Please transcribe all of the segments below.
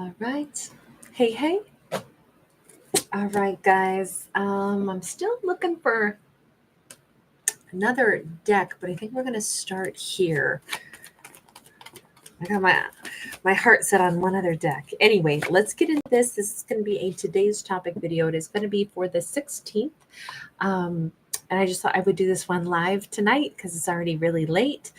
All right. Hey, hey. All right, guys. I'm still looking for another deck, but I think we're going to start here. I got my heart set on one other deck. Anyway, let's get into this. This is going to be a today's topic video. It is going to be for the 16th. And I just thought I would do this one live tonight because it's already really late.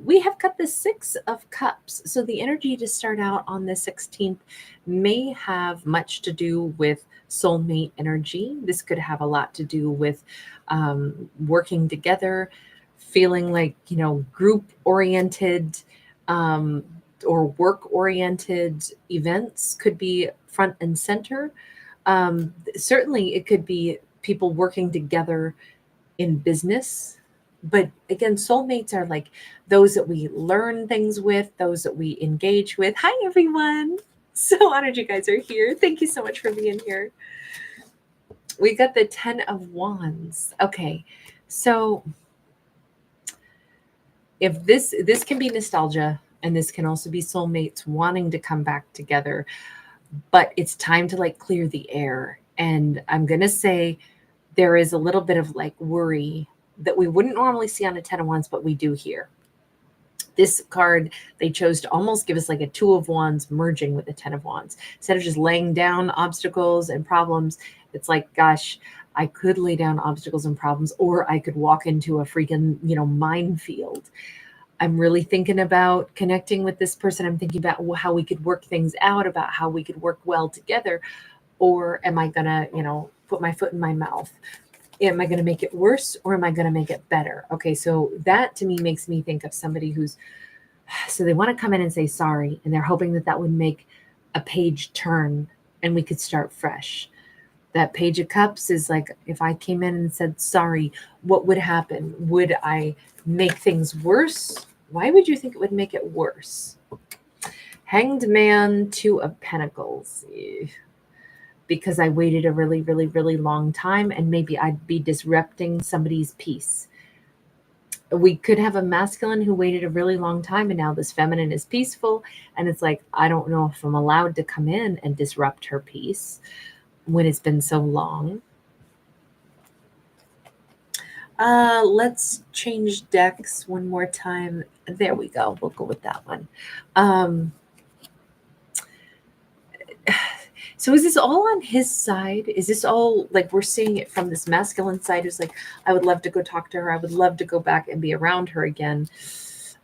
We have got the Six of Cups. So the energy to start out on the 16th may have much to do with soulmate energy. This could have a lot to do with working together, feeling like, group oriented or work oriented events could be front and center. Certainly, it could be people working together in business. But again, soulmates are like those that we learn things with, those that we engage with. Hi, everyone. So honored you guys are here. Thank you so much for being here. We got the 10 of Wands. Okay, so if this can be nostalgia, and this can also be soulmates wanting to come back together, but it's time to clear the air. And I'm going to say there is a little bit of worry that we wouldn't normally see on a 10 of Wands, but we do here. This card, they chose to almost give us a 2 of Wands merging with a 10 of Wands. Instead of just laying down obstacles and problems, it's gosh, I could lay down obstacles and problems, or I could walk into a freaking, minefield. I'm really thinking about connecting with this person. I'm thinking about how we could work things out, about how we could work well together. Or am I going to, put my foot in my mouth? Am I going to make it worse, or am I going to make it better? Okay, so that to me makes me think of somebody so they want to come in and say sorry, and they're hoping that would make a page turn and we could start fresh. That Page of Cups is if I came in and said sorry, what would happen? Would I make things worse? Why would you think it would make it worse? Hanged Man, 2 of Pentacles. Because I waited a really, really, really long time, and maybe I'd be disrupting somebody's peace. We could have a masculine who waited a really long time, and now this feminine is peaceful, and it's I don't know if I'm allowed to come in and disrupt her peace when it's been so long. Let's change decks one more time. There we go. We'll go with that one. So is this all on his side? Is this all we're seeing it from this masculine side who's I would love to go talk to her. I would love to go back and be around her again.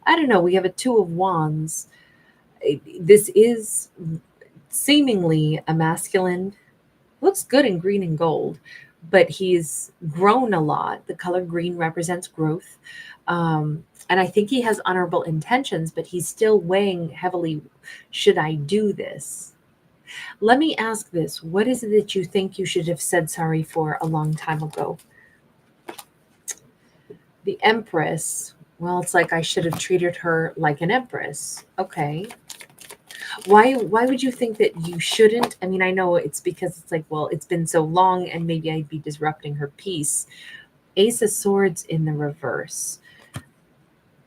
I don't know. We have a 2 of Wands. This is seemingly a masculine. Looks good in green and gold, but he's grown a lot. The color green represents growth. And I think he has honorable intentions, but he's still weighing heavily, should I do this? Let me ask this. What is it that you think you should have said sorry for a long time ago? The Empress. Well, it's I should have treated her like an empress. Okay. Why would you think that you shouldn't? I mean, I know it's because it's well, it's been so long and maybe I'd be disrupting her peace. Ace of Swords in the reverse.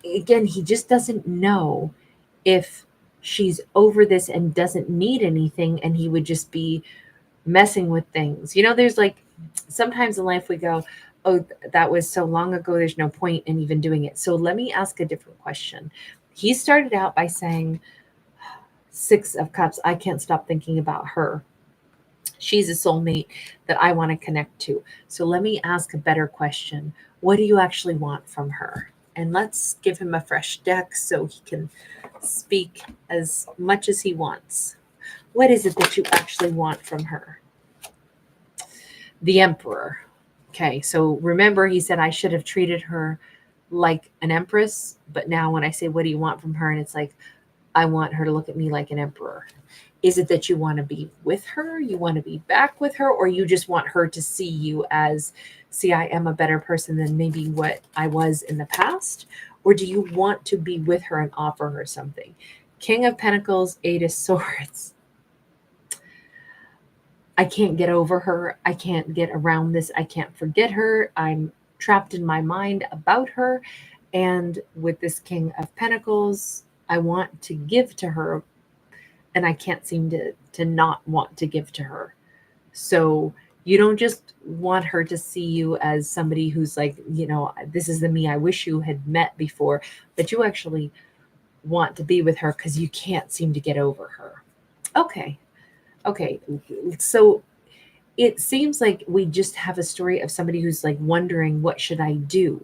Again, he just doesn't know if she's over this and doesn't need anything, and he would just be messing with things. There's sometimes in life we go, oh, that was so long ago, there's no point in even doing it. So let me ask a different question. He started out by saying, 6 of Cups, I can't stop thinking about her. She's a soulmate that I want to connect to. So let me ask a better question. What do you actually want from her? And let's give him a fresh deck so he can speak as much as he wants. What is it that you actually want from her? The Emperor. Okay, so remember he said I should have treated her like an empress, but now when I say what do you want from her, and it's I want her to look at me like an emperor. Is it that you want to be with her? You want to be back with her? Or you just want her to see you as, see, I am a better person than maybe what I was in the past? Or do you want to be with her and offer her something? King of Pentacles, 8 of Swords. I can't get over her. I can't get around this. I can't forget her. I'm trapped in my mind about her. And with this King of Pentacles, I want to give to her, and I can't seem to not want to give to her. So you don't just want her to see you as somebody who's like, this is the me I wish you had met before, but you actually want to be with her because you can't seem to get over her. Okay. Okay. So it seems like we just have a story of somebody who's like wondering, what should I do?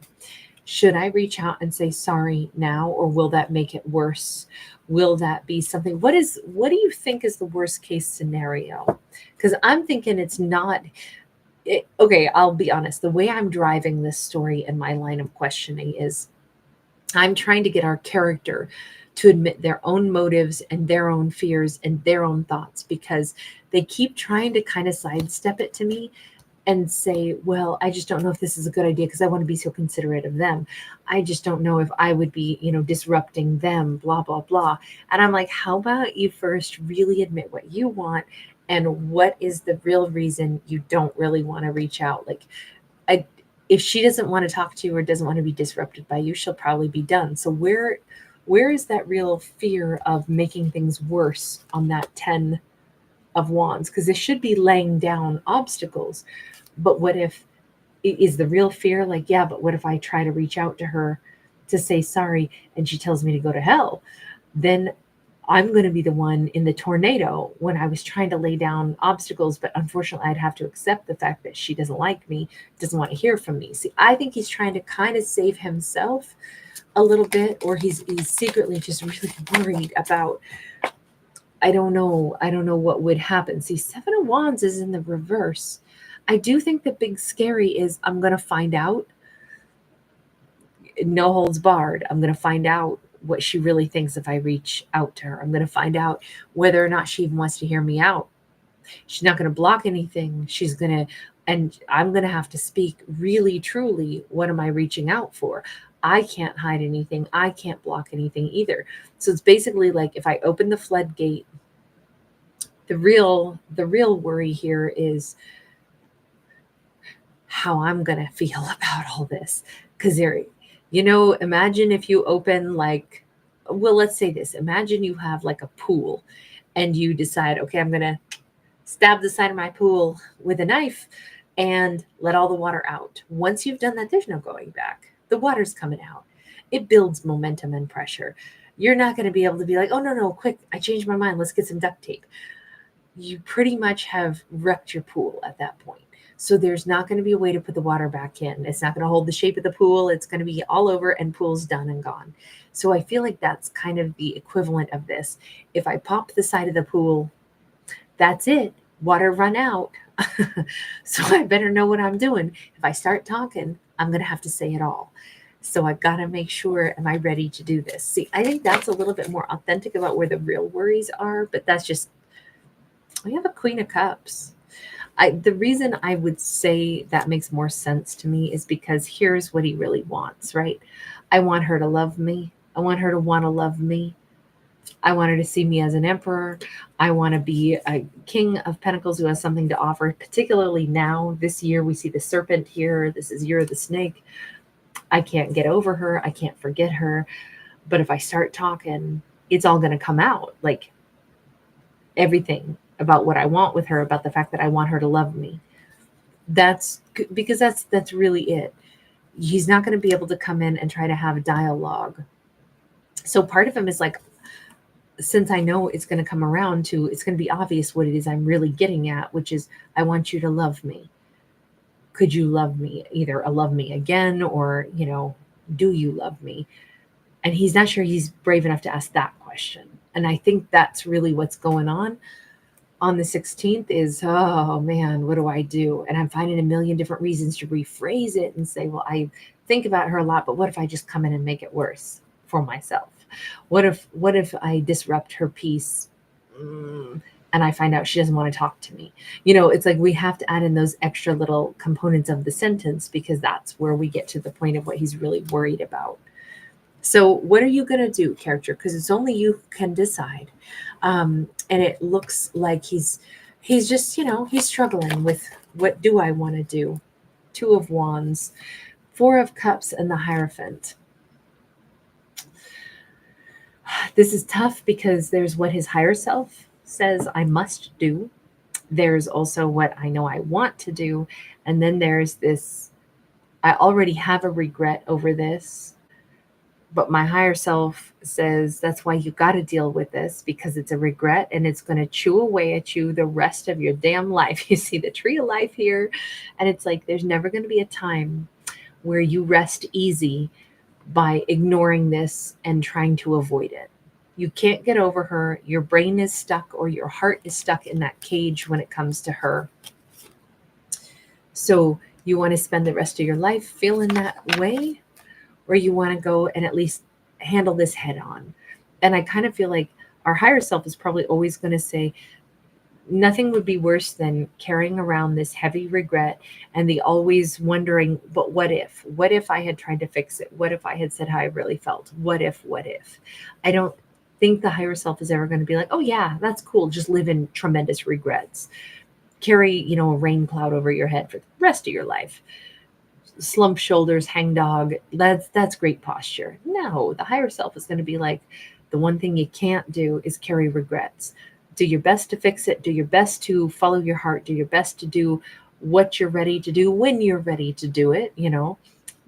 Should I reach out and say sorry now, or will that make it worse? Will that be something? What do you think is the worst case scenario? Because I'm thinking it's not. Okay, I'll be honest. The way I'm driving this story in my line of questioning is I'm trying to get our character to admit their own motives and their own fears and their own thoughts, because they keep trying to kind of sidestep it to me and say, well, I just don't know if this is a good idea because I want to be so considerate of them. I just don't know if I would be, disrupting them, blah, blah, blah. And I'm like, how about you first really admit what you want and what is the real reason you don't really want to reach out? Like, if she doesn't want to talk to you or doesn't want to be disrupted by you, she'll probably be done. So where is that real fear of making things worse on that 10 of wands? Because they should be laying down obstacles. But what if is the real fear like, yeah, but what if I try to reach out to her to say sorry and she tells me to go to hell? Then I'm going to be the one in the tornado when I was trying to lay down obstacles. But unfortunately, I'd have to accept the fact that she doesn't like me, doesn't want to hear from me. See, I think he's trying to kind of save himself a little bit, or he's secretly just really worried about, I don't know what would happen. See, 7 of Wands is in the reverse. I do think the big scary is I'm going to find out, no holds barred. I'm going to find out what she really thinks if I reach out to her. I'm going to find out whether or not she even wants to hear me out. She's not going to block anything. And I'm going to have to speak really, truly. What am I reaching out for? I can't hide anything. I can't block anything either. So it's basically like if I open the floodgate, the real worry here is how I'm going to feel about all this. Because imagine if you open let's say this. Imagine you have like a pool and you decide, okay, I'm going to stab the side of my pool with a knife and let all the water out. Once you've done that, there's no going back. The water's coming out. It builds momentum and pressure. You're not going to be able to be like, oh, no, quick, I changed my mind. Let's get some duct tape. You pretty much have wrecked your pool at that point. So there's not going to be a way to put the water back in. It's not going to hold the shape of the pool. It's going to be all over and pool's done and gone. So I feel like that's kind of the equivalent of this. If I pop the side of the pool, that's it. Water run out. So I better know what I'm doing. If I start talking, I'm going to have to say it all. So I've got to make sure, am I ready to do this? See, I think that's a little bit more authentic about where the real worries are, but that's just, we have a Queen of Cups. The reason I would say that makes more sense to me is because here's what he really wants, right? I want her to love me. I want her to want to love me. I want her to see me as an emperor. I want to be a king of pentacles who has something to offer, particularly now. This year, we see the serpent here. This is year of the snake. I can't get over her. I can't forget her. But if I start talking, it's all going to come out. Like everything about what I want with her, about the fact that I want her to love me. That's because that's really it. He's not going to be able to come in and try to have a dialogue. So part of him is like, since I know it's going to come around to, it's going to be obvious what it is I'm really getting at, which is, I want you to love me. Could you love me? Either love me again, or, do you love me? And he's not sure he's brave enough to ask that question. And I think that's really what's going on the 16th is, oh man, what do I do? And I'm finding a million different reasons to rephrase it and say, well, I think about her a lot, but what if I just come in and make it worse for myself? What if I disrupt her peace and I find out she doesn't want to talk to me? It's like we have to add in those extra little components of the sentence, because that's where we get to the point of what he's really worried about. So what are you going to do, character? Because it's only you who can decide. And it looks like he's just, he's struggling with, what do I want to do? 2 of Wands, 4 of Cups, and the Hierophant. This is tough because there's what his higher self says I must do. There's also what I know I want to do. And then there's this, I already have a regret over this, but my higher self says that's why you got to deal with this because it's a regret and it's going to chew away at you the rest of your damn life. You see the tree of life here. And it's like there's never going to be a time where you rest easy by ignoring this and trying to avoid it. You can't get over her. Your brain is stuck or your heart is stuck in that cage when it comes to her. So you want to spend the rest of your life feeling that way, or you want to go and at least handle this head on. And I kind of feel like our higher self is probably always going to say, nothing would be worse than carrying around this heavy regret and the always wondering, but what if? What if I had tried to fix it? What if I had said how I really felt? What if? What if? I don't think the higher self is ever going to be like, oh yeah, that's cool. Just live in tremendous regrets. Carry, a rain cloud over your head for the rest of your life. Slump shoulders, hang dog. That's great posture. No, the higher self is going to be like, the one thing you can't do is carry regrets. Do your best to fix it. Do your best to follow your heart. Do your best to do what you're ready to do when you're ready to do it,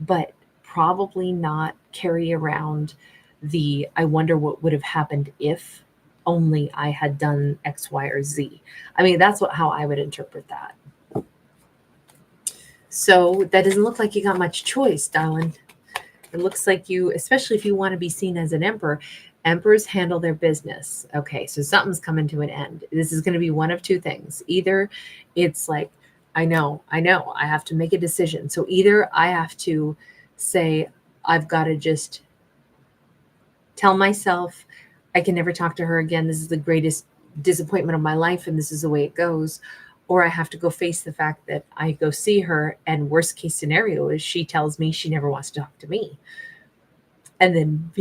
but probably not carry around the, I wonder what would have happened if only I had done X, Y, or Z. I mean, that's how I would interpret that. So that doesn't look like you got much choice, darling. It looks like you, especially if you want to be seen as an emperor, emperors handle their business. Okay, so something's coming to an end. This is going to be one of two things. Either it's like, I know, I have to make a decision. So either I have to say, I've got to just tell myself I can never talk to her again. This is the greatest disappointment of my life, and this is the way it goes. Or I have to go face the fact that I go see her, and worst case scenario is she tells me she never wants to talk to me. And then,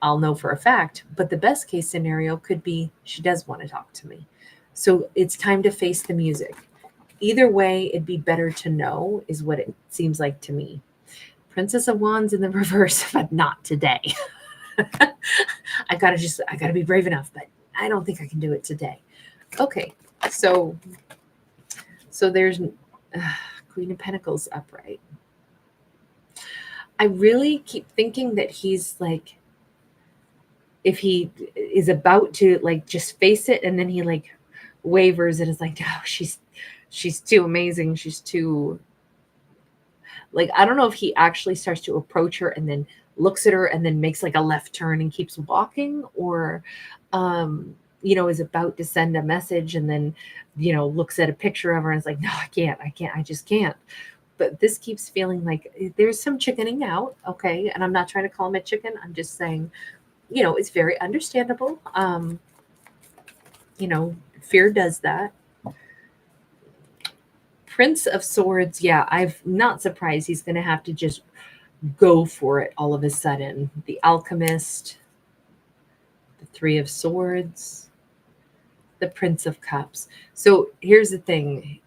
I'll know for a fact. But the best case scenario could be she does want to talk to me. So it's time to face the music. Either way, it'd be better to know, is what it seems like to me. Princess of Wands in the reverse, but not today. I gotta be brave enough, but I don't think I can do it today. Okay, so there's Queen of Pentacles upright. I really keep thinking that he's like, if he is about to like just face it, and then he like wavers and is like, oh, she's too amazing. She's too, like, I don't know if he actually starts to approach her and then looks at her and then makes like a left turn and keeps walking, or is about to send a message and then looks at a picture of her and is like, no, I just can't. But this keeps feeling like there's some chickening out. Okay, and I'm not trying to call him a chicken. I'm just saying, it's very understandable. Fear does that. Prince of Swords, yeah, I'm not surprised he's going to have to just go for it all of a sudden. The Alchemist, the Three of Swords, the Prince of Cups. So here's the thing.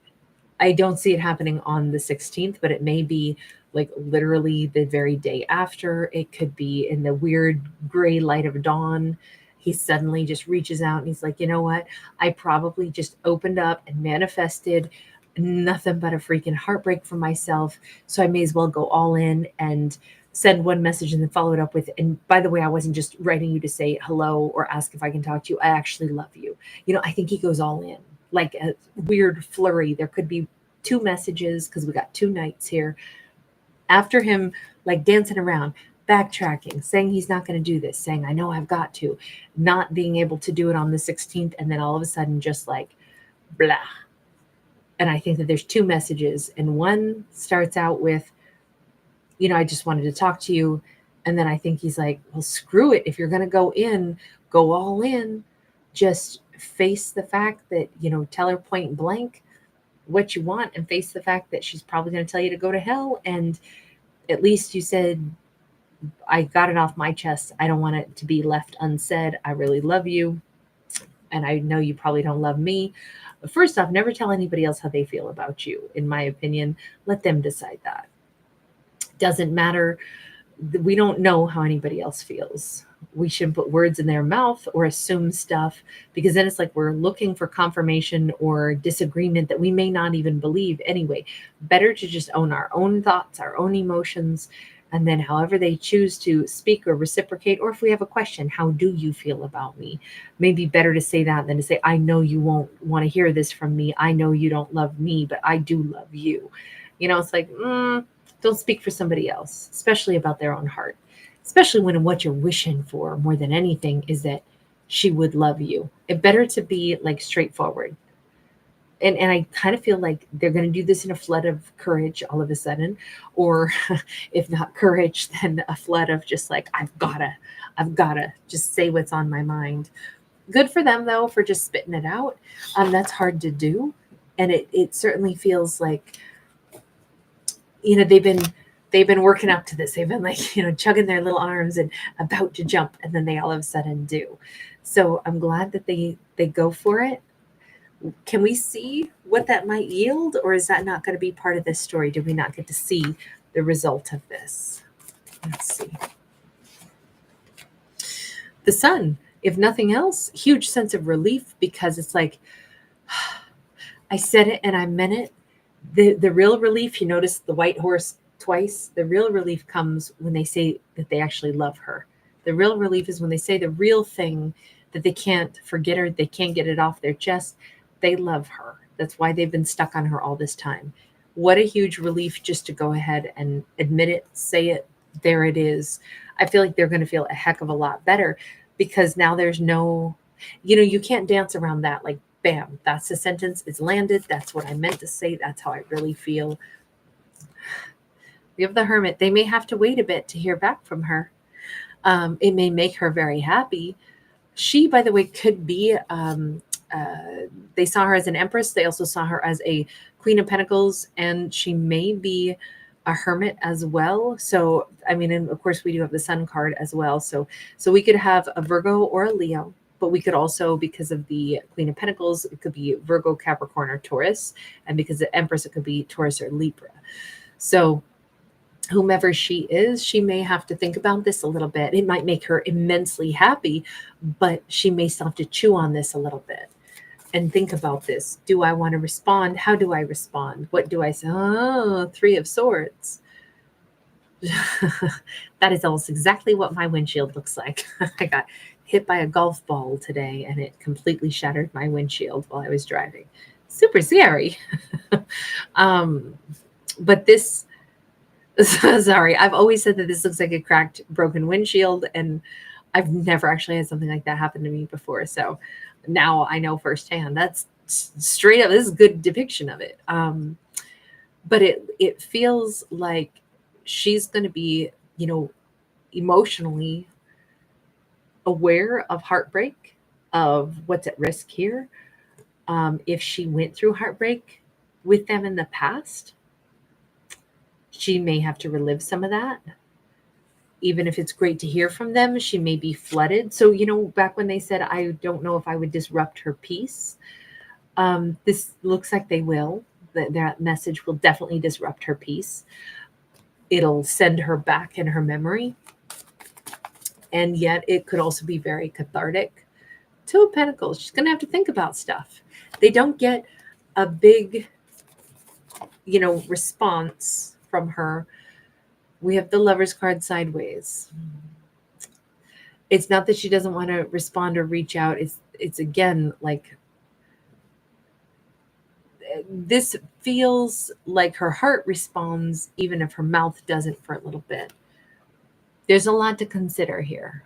I don't see it happening on the 16th, but it may be like literally the very day after. It could be in the weird gray light of dawn. He suddenly just reaches out and he's like, you know what? I probably just opened up and manifested nothing but a freaking heartbreak for myself. So I may as well go all in and send one message and then follow it up with, and by the way, I wasn't just writing you to say hello or ask if I can talk to you. I actually love you. I think he goes all in, like a weird flurry. There could be two messages because we got two knights here. After him, like dancing around, backtracking, saying he's not going to do this, saying, I know I've got to, not being able to do it on the 16th. And then all of a sudden, just like, blah. And I think that there's two messages, and one starts out with, I just wanted to talk to you. And then I think he's like, well, screw it. If you're going to go in, go all in. Just face the fact that, tell her point blank what you want, and face the fact that she's probably going to tell you to go to hell. And at least you said, I got it off my chest. I don't want it to be left unsaid. I really love you. And I know you probably don't love me. But first off, never tell anybody else how they feel about you. In my opinion, let them decide that. Doesn't matter. We don't know how anybody else feels. we shouldn't put words in their mouth or assume stuff, because then it's like we're looking for confirmation or disagreement that we may not even believe anyway. Better to just own our own thoughts, our own emotions, and then however they choose to speak or reciprocate, or if we have a question, how do you feel about me? Maybe better to say that than to say, I know you won't want to hear this from me. I know you don't love me, but I do love you. It's like, don't speak for somebody else, especially about their own heart, especially when what you're wishing for more than anything is that she would love you. It better to be like straightforward. And I kind of feel like they're going to do this in a flood of courage all of a sudden, or if not courage, then a flood of just like, I've gotta just say what's on my mind. Good for them though, for just spitting it out. That's hard to do. And it certainly feels like, they've been working up to this. They've been like, chugging their little arms and about to jump, and then they all of a sudden do. So I'm glad that they go for it. Can we see what that might yield, or is that not going to be part of this story? Do we not get to see the result of this? Let's see. The sun, if nothing else, huge sense of relief, because it's like, I said it and I meant it. The real relief, you notice the white horse twice. The real relief comes when they say that they actually love her. The real relief is when they say the real thing that they can't forget her, they can't get it off their chest. They love her. That's why they've been stuck on her all this time. What a huge relief just to go ahead and admit it, say it. There it is. I feel like they're going to feel a heck of a lot better, because now there's no, you can't dance around that. Like, bam, that's the sentence. It's landed. That's what I meant to say. That's how I really feel. We have the Hermit. They may have to wait a bit to hear back from her. It may make her very happy. She, by the way, could be, they saw her as an Empress. They also saw her as a Queen of Pentacles, and she may be a Hermit as well. So, and of course we do have the Sun card as well. So we could have a Virgo or a Leo, but we could also, because of the Queen of Pentacles, it could be Virgo, Capricorn, or Taurus. And because of Empress, it could be Taurus or Libra. So whomever she is, she may have to think about this a little bit. It might make her immensely happy, but she may still have to chew on this a little bit and think about this. Do I want to respond? How do I respond? What do I say? Oh, Three of Swords. That is almost exactly what my windshield looks like. I got hit by a golf ball today, and it completely shattered my windshield while I was driving. Super scary. But this, sorry, I've always said that this looks like a cracked, broken windshield, and I've never actually had something like that happen to me before. So now I know firsthand. That's straight up, this is a good depiction of it. But it feels like she's going to be, emotionally aware of heartbreak, of what's at risk here. If she went through heartbreak with them in the past, she may have to relive some of that. Even if it's great to hear from them, she may be flooded. So, back when they said, I don't know if I would disrupt her peace, this looks like they will. That message will definitely disrupt her peace. It'll send her back in her memory. And yet it could also be very cathartic. Two of Pentacles, she's going to have to think about stuff. They don't get a big, response from her. We have the Lover's card sideways. It's not that she doesn't want to respond or reach out. It's again, like, this feels like her heart responds, even if her mouth doesn't for a little bit. There's a lot to consider here.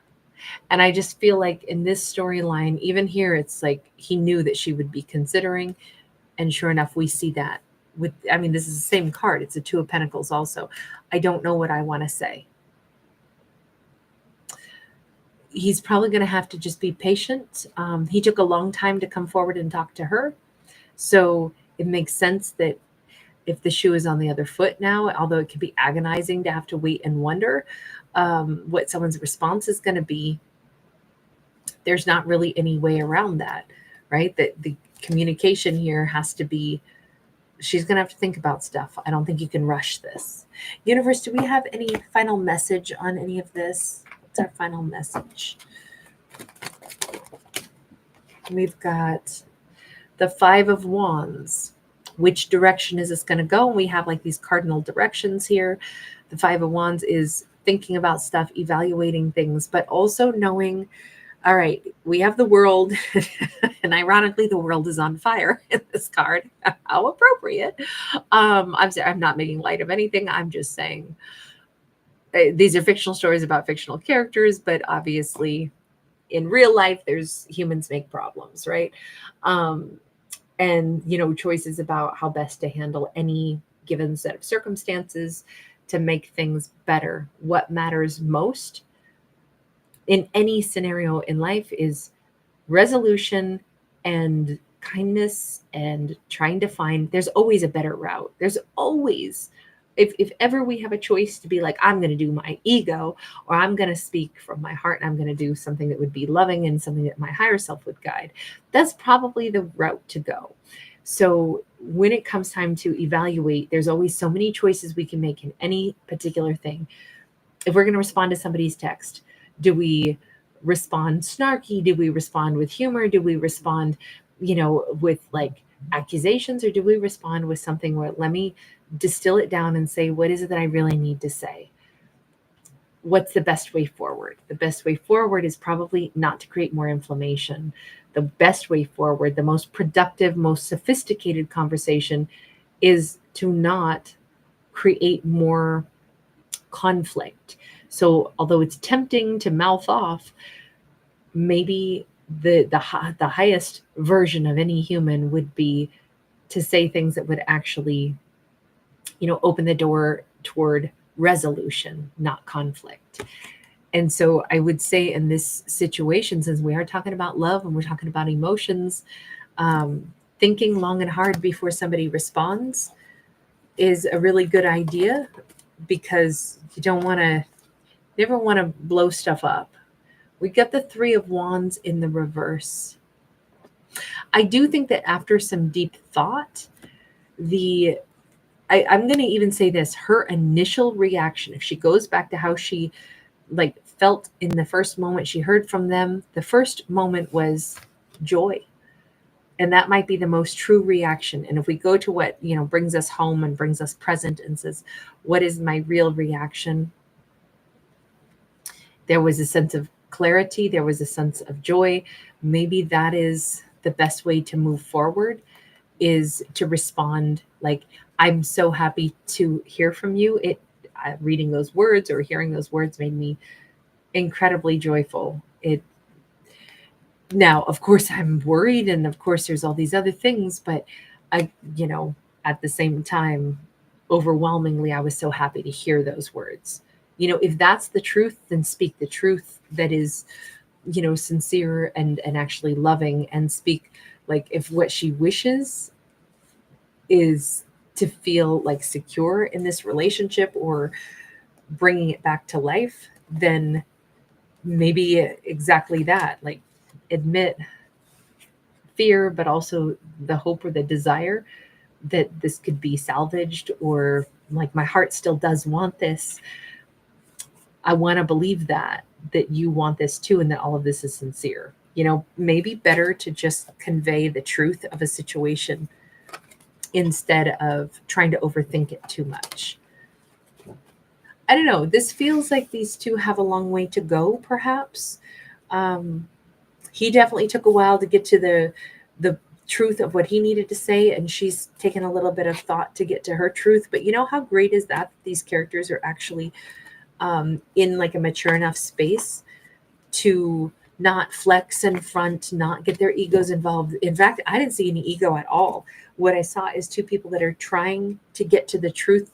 And I just feel like in this storyline, even here, it's like he knew that she would be considering. And sure enough, we see that. This is the same card. It's a Two of Pentacles also. I don't know what I want to say. He's probably going to have to just be patient. He took a long time to come forward and talk to her. So it makes sense that if the shoe is on the other foot now, although it can be agonizing to have to wait and wonder what someone's response is going to be, there's not really any way around that, right? That the communication here has to be, she's going to have to think about stuff. I don't think you can rush this. Universe, do we have any final message on any of this? What's our final message? We've got the Five of Wands. Which direction is this going to go? And we have like these cardinal directions here. The Five of Wands is thinking about stuff, evaluating things, but also knowing, all right, we have the world, and ironically, the world is on fire in this card. How appropriate. I'm not making light of anything. I'm just saying these are fictional stories about fictional characters, but obviously in real life, there's humans make problems, right? And, choices about how best to handle any given set of circumstances to make things better. What matters most in any scenario in life is resolution and kindness and trying to find, there's always a better route. There's always, if ever we have a choice to be like, I'm going to do my ego, or I'm going to speak from my heart, and I'm going to do something that would be loving and something that my higher self would guide, that's probably the route to go. So when it comes time to evaluate, there's always so many choices we can make in any particular thing. If we're going to respond to somebody's text, do we respond snarky? Do we respond with humor? Do we respond, with like accusations, or do we respond with something where, let me distill it down and say, what is it that I really need to say? What's the best way forward? The best way forward is probably not to create more inflammation. The best way forward, the most productive, most sophisticated conversation is to not create more conflict. So although it's tempting to mouth off, maybe the highest version of any human would be to say things that would actually, open the door toward resolution, not conflict. And so I would say in this situation, since we are talking about love and we're talking about emotions, thinking long and hard before somebody responds is a really good idea, because you never want to blow stuff up. We got the Three of Wands in the reverse. I do think that after some deep thought, I'm going to even say this, her initial reaction, if she goes back to how she felt in the first moment she heard from them, the first moment was joy. And that might be the most true reaction. And if we go to what, brings us home and brings us present and says, what is my real reaction? There was a sense of clarity. There was a sense of joy. Maybe that is the best way to move forward, is to respond like, I'm so happy to hear from you. Reading those words or hearing those words made me incredibly joyful. Now, of course, I'm worried, and of course, there's all these other things, but at the same time, overwhelmingly, I was so happy to hear those words. If that's the truth, then speak the truth that is, sincere and actually loving, and speak like, if what she wishes is to feel like secure in this relationship or bringing it back to life, then maybe exactly that, like admit fear, but also the hope or the desire that this could be salvaged, or like, my heart still does want this. I want to believe that you want this too, and that all of this is sincere. Maybe better to just convey the truth of a situation instead of trying to overthink it too much. I don't know. This feels like these two have a long way to go, perhaps. He definitely took a while to get to the truth of what he needed to say, and she's taken a little bit of thought to get to her truth. But how great is that these characters are actually in like a mature enough space to not flex and front, not get their egos involved. In fact, I didn't see any ego at all. What I saw is two people that are trying to get to the truth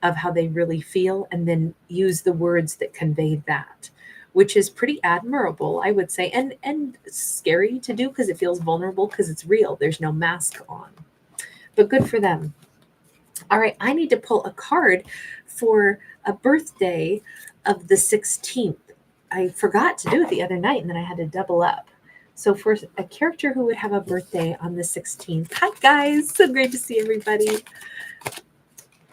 of how they really feel, and then use the words that convey that, which is pretty admirable, I would say, and scary to do, because it feels vulnerable, because it's real. There's no mask on, but good for them. All right, I need to pull a card for a birthday of the 16th. I forgot to do it the other night, and then I had to double up. So for a character who would have a birthday on the 16th. Hi, guys. So great to see everybody.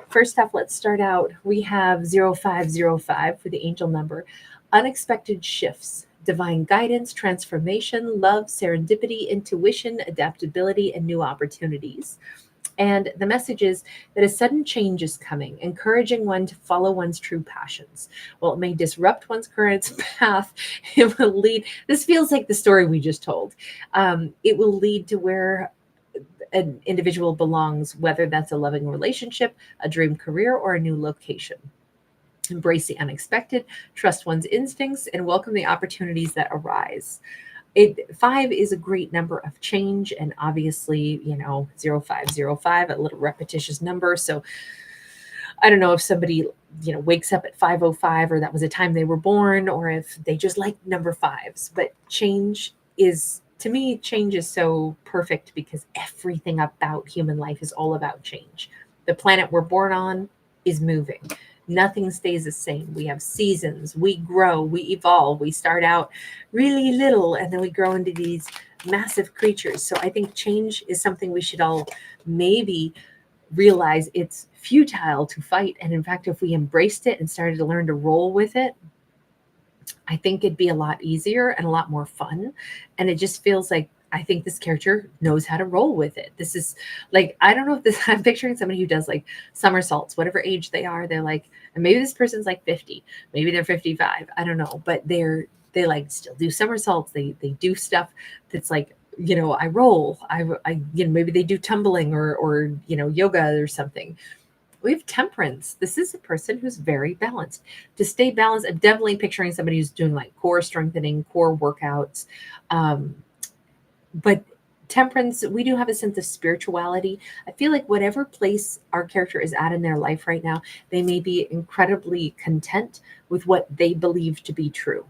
First off, let's start out. We have 0505 for the angel number. unexpected shifts, divine guidance, transformation, love, serendipity, intuition, adaptability, and new opportunities. And the message is that a sudden change is coming, encouraging one to follow one's true passions. While it may disrupt one's current path, it will lead. This feels like the story we just told. It will lead to where an individual belongs, whether that's a loving relationship, a dream career, or a new location. Embrace the unexpected, trust one's instincts, and welcome the opportunities that arise. 5 is a great number of change, and obviously, 0505, a little repetitious number. So I don't know if somebody wakes up at 5:05, or that was a time they were born, or if they just like number fives. But change is, to me, change is so perfect because everything about human life is all about change. The planet we're born on is moving. Nothing stays the same. We have seasons, we grow, we evolve. We start out really little and then we grow into these massive creatures. So I think change is something we should all maybe realize it's futile to fight. And in fact, if we embraced it and started to learn to roll with it, I think it'd be a lot easier and a lot more fun. And it just feels like, I think this character knows how to roll with it. This is like, I don't know if this, I'm picturing somebody who does like somersaults, whatever age they are. They're like, and maybe this person's like 50, maybe they're 55. I don't know, but they like still do somersaults. They do stuff that's like, I roll, maybe they do tumbling or yoga or something. We have temperance. This is a person who's very balanced. To stay balanced, I'm definitely picturing somebody who's doing like core strengthening, core workouts. But temperance, we do have a sense of spirituality. I feel like whatever place our character is at in their life right now, they may be incredibly content with what they believe to be true,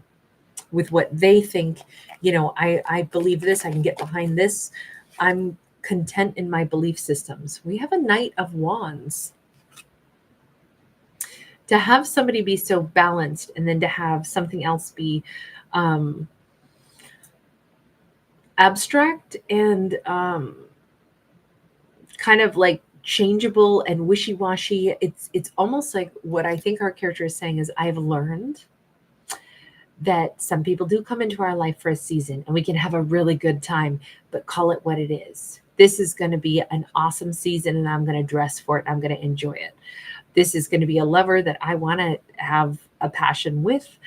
with what they think, I believe this, I can get behind this. I'm content in my belief systems. We have a Knight of Wands. To have somebody be so balanced and then to have something else be abstract and kind of like changeable and wishy-washy, it's almost like what I think our character is saying is, I've learned that some people do come into our life for a season and we can have a really good time, but call it what it is. This is going to be an awesome season and I'm going to dress for it. I'm going to enjoy it. This is going to be a lover that I want to have a passion with.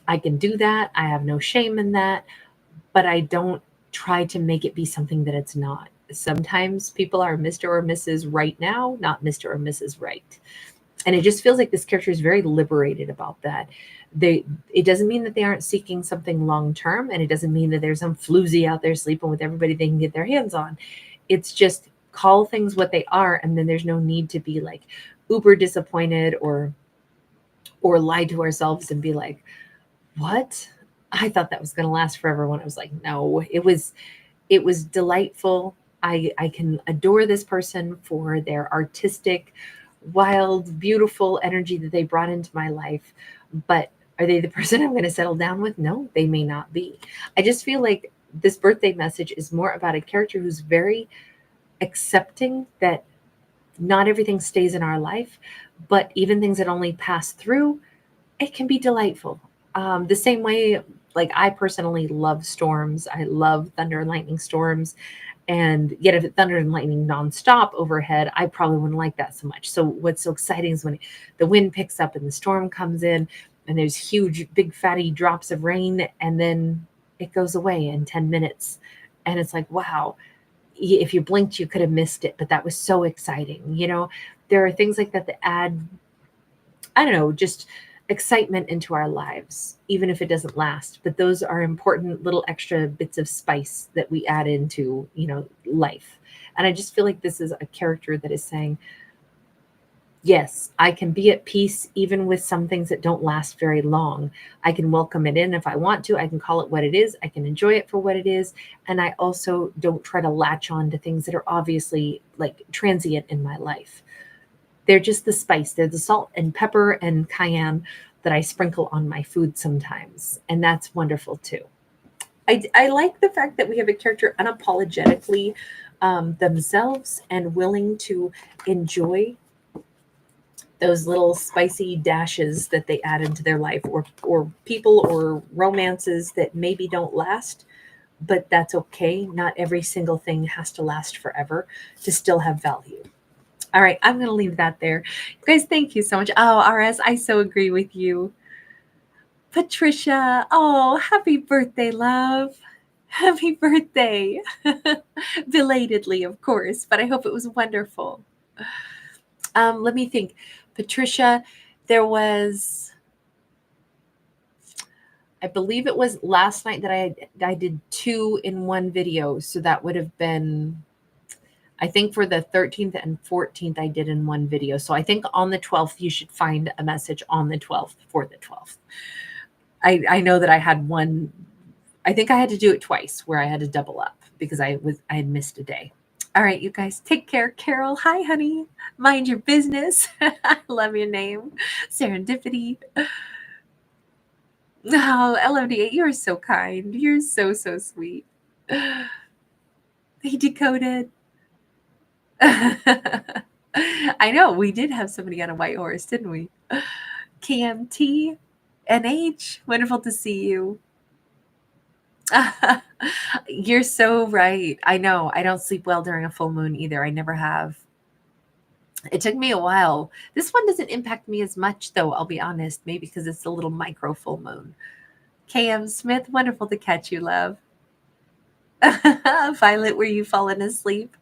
I can do that. I have no shame in that, but I don't try to make it be something that it's not. Sometimes people are Mr. or Mrs. Right now, not Mr. or Mrs. Right. And it just feels like this character is very liberated about that. It doesn't mean that they aren't seeking something long-term, and it doesn't mean that there's some floozy out there sleeping with everybody they can get their hands on. It's just call things what they are, and then there's no need to be like uber disappointed or lie to ourselves and be like, what? I thought that was going to last forever, when I was like, no, it was delightful. I can adore this person for their artistic, wild, beautiful energy that they brought into my life. But are they the person I'm going to settle down with? No, they may not be. I just feel like this birthday message is more about a character who's very accepting that not everything stays in our life, but even things that only pass through, it can be delightful. The same way, like I personally love storms. I love thunder and lightning storms. And yet if it thundered and lightning nonstop overhead, I probably wouldn't like that so much. So what's so exciting is when the wind picks up and the storm comes in and there's huge, big, fatty drops of rain, and then it goes away in 10 minutes. And it's like, wow, if you blinked, you could have missed it. But that was so exciting. There are things like that that add, I don't know, just excitement into our lives, even if it doesn't last. But those are important little extra bits of spice that we add into, life. And I just feel like this is a character that is saying, yes, I can be at peace even with some things that don't last very long. I can welcome it in if I want to. I can call it what it is. I can enjoy it for what it is. And I also don't try to latch on to things that are obviously like transient in my life. They're just the spice. They're the salt and pepper and cayenne that I sprinkle on my food sometimes. And that's wonderful too. I like the fact that we have a character unapologetically themselves and willing to enjoy those little spicy dashes that they add into their life, or people or romances that maybe don't last, but that's okay. Not every single thing has to last forever to still have value. All right, I'm going to leave that there. Guys, thank you so much. Oh, RS, I so agree with you. Patricia, oh, happy birthday, love. Happy birthday. Belatedly, of course, but I hope it was wonderful. Let me think. Patricia, there was, I believe it was last night that I did 2 in one video. So that would have been, I think for the 13th and 14th, I did in one video. So I think on the 12th, you should find a message on the 12th for the 12th. I know that I had one, I think I had to do it twice where I had to double up because I had missed a day. All right, you guys, take care. Carol, hi, honey. Mind your business. I love your name. Serendipity. Oh, LMD8, you're so kind. You're so, so sweet. He decoded. I know, we did have somebody on a white horse, didn't we? KMT, NH, wonderful to see you. You're so right. I know. I don't sleep well during a full moon either. I never have. It took me a while. This one doesn't impact me as much, though, I'll be honest. Maybe because it's a little micro full moon. KM Smith, wonderful to catch you, love. Violet, were you falling asleep?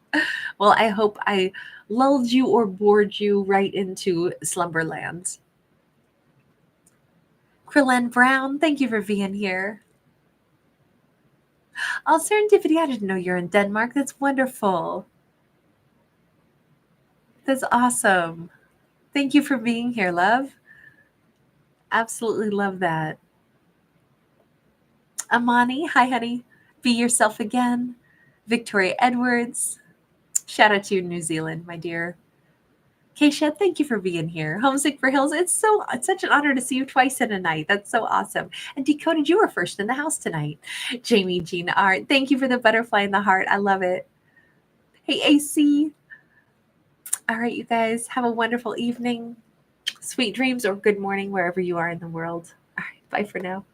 Well, I hope I lulled you or bored you right into slumberland. Krillin Brown, thank you for being here. Oh, Serendipity, I didn't know you're in Denmark. That's wonderful. That's awesome. Thank you for being here, love. Absolutely love that. Amani, hi, honey. Be yourself again. Victoria Edwards. Shout out to you, New Zealand, my dear. Keisha, thank you for being here. Homesick for Hills. It's such an honor to see you twice in a night. That's so awesome. And Decoded, you were first in the house tonight. Jamie Jean Art, thank you for the butterfly in the heart. I love it. Hey, AC. All right, you guys, have a wonderful evening. Sweet dreams or good morning wherever you are in the world. All right, bye for now.